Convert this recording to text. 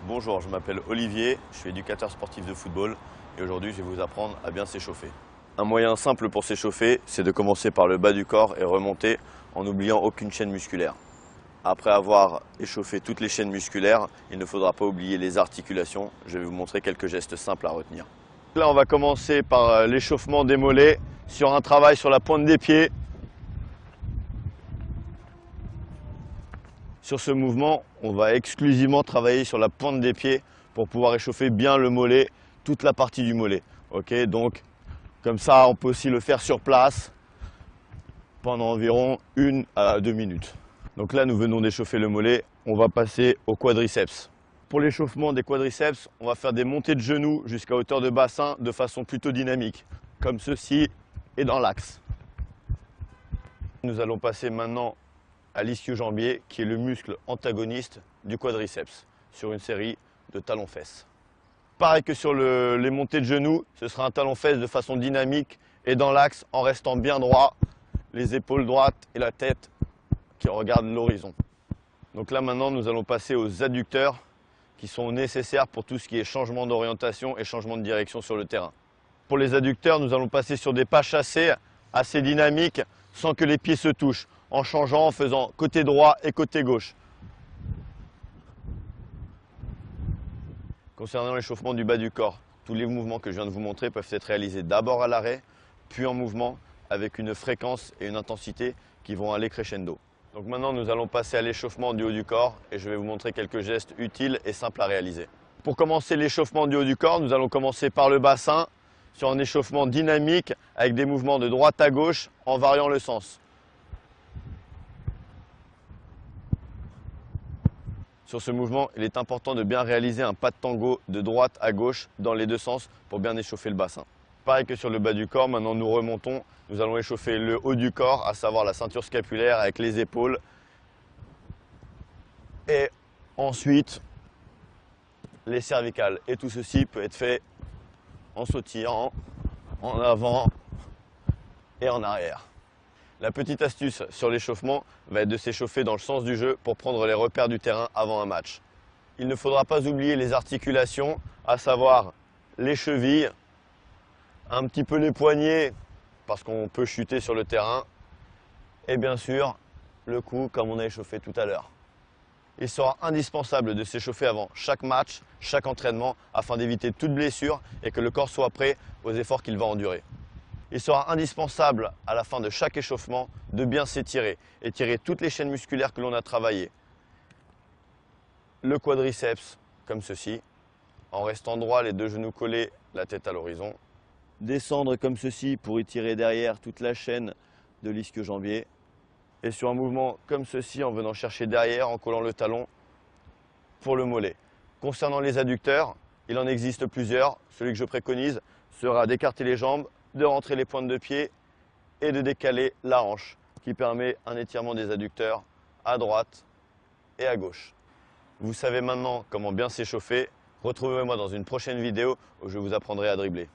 Bonjour, je m'appelle Olivier, je suis éducateur sportif de football et aujourd'hui je vais vous apprendre à bien s'échauffer. Un moyen simple pour s'échauffer, c'est de commencer par le bas du corps et remonter en n'oubliant aucune chaîne musculaire. Après avoir échauffé toutes les chaînes musculaires, il ne faudra pas oublier les articulations. Je vais vous montrer quelques gestes simples à retenir. Là, on va commencer par l'échauffement des mollets sur un travail sur la pointe des pieds. Sur ce mouvement, on va exclusivement travailler sur la pointe des pieds pour pouvoir échauffer bien le mollet, toute la partie du mollet. Ok, donc comme ça, on peut aussi le faire sur place pendant environ 1 à 2 minutes. Donc là, nous venons d'échauffer le mollet, on va passer au quadriceps. Pour l'échauffement des quadriceps, on va faire des montées de genoux jusqu'à hauteur de bassin de façon plutôt dynamique, comme ceci et dans l'axe. Nous allons passer maintenant à l'ischio-jambier, qui est le muscle antagoniste du quadriceps, sur une série de talons-fesses. Pareil que sur les montées de genoux, ce sera un talon-fesse de façon dynamique et dans l'axe en restant bien droit, les épaules droites et la tête qui regardent l'horizon. Donc là maintenant, nous allons passer aux adducteurs qui sont nécessaires pour tout ce qui est changement d'orientation et changement de direction sur le terrain. Pour les adducteurs, nous allons passer sur des pas chassés assez dynamiques sans que les pieds se touchent, en changeant, en faisant côté droit et côté gauche. Concernant l'échauffement du bas du corps, tous les mouvements que je viens de vous montrer peuvent être réalisés d'abord à l'arrêt, puis en mouvement, avec une fréquence et une intensité qui vont aller crescendo. Donc maintenant, nous allons passer à l'échauffement du haut du corps et je vais vous montrer quelques gestes utiles et simples à réaliser. Pour commencer l'échauffement du haut du corps, nous allons commencer par le bassin, sur un échauffement dynamique avec des mouvements de droite à gauche en variant le sens. Sur ce mouvement, il est important de bien réaliser un pas de tango de droite à gauche dans les deux sens pour bien échauffer le bassin. Pareil que sur le bas du corps, maintenant nous remontons. Nous allons échauffer le haut du corps, à savoir la ceinture scapulaire avec les épaules. Et ensuite, les cervicales. Et tout ceci peut être fait en sautillant, en avant et en arrière. La petite astuce sur l'échauffement va être de s'échauffer dans le sens du jeu pour prendre les repères du terrain avant un match. Il ne faudra pas oublier les articulations, à savoir les chevilles, un petit peu les poignets parce qu'on peut chuter sur le terrain et bien sûr le cou comme on a échauffé tout à l'heure. Il sera indispensable de s'échauffer avant chaque match, chaque entraînement afin d'éviter toute blessure et que le corps soit prêt aux efforts qu'il va endurer. Il sera indispensable à la fin de chaque échauffement de bien s'étirer, étirer toutes les chaînes musculaires que l'on a travaillées. Le quadriceps comme ceci, en restant droit, les deux genoux collés, la tête à l'horizon. Descendre comme ceci pour étirer derrière toute la chaîne de l'ischio-jambier. Et sur un mouvement comme ceci, en venant chercher derrière, en collant le talon pour le mollet. Concernant les adducteurs, il en existe plusieurs. Celui que je préconise sera d'écarter les jambes, de rentrer les pointes de pied et de décaler la hanche, qui permet un étirement des adducteurs à droite et à gauche. Vous savez maintenant comment bien s'échauffer. Retrouvez-moi dans une prochaine vidéo où je vous apprendrai à dribbler.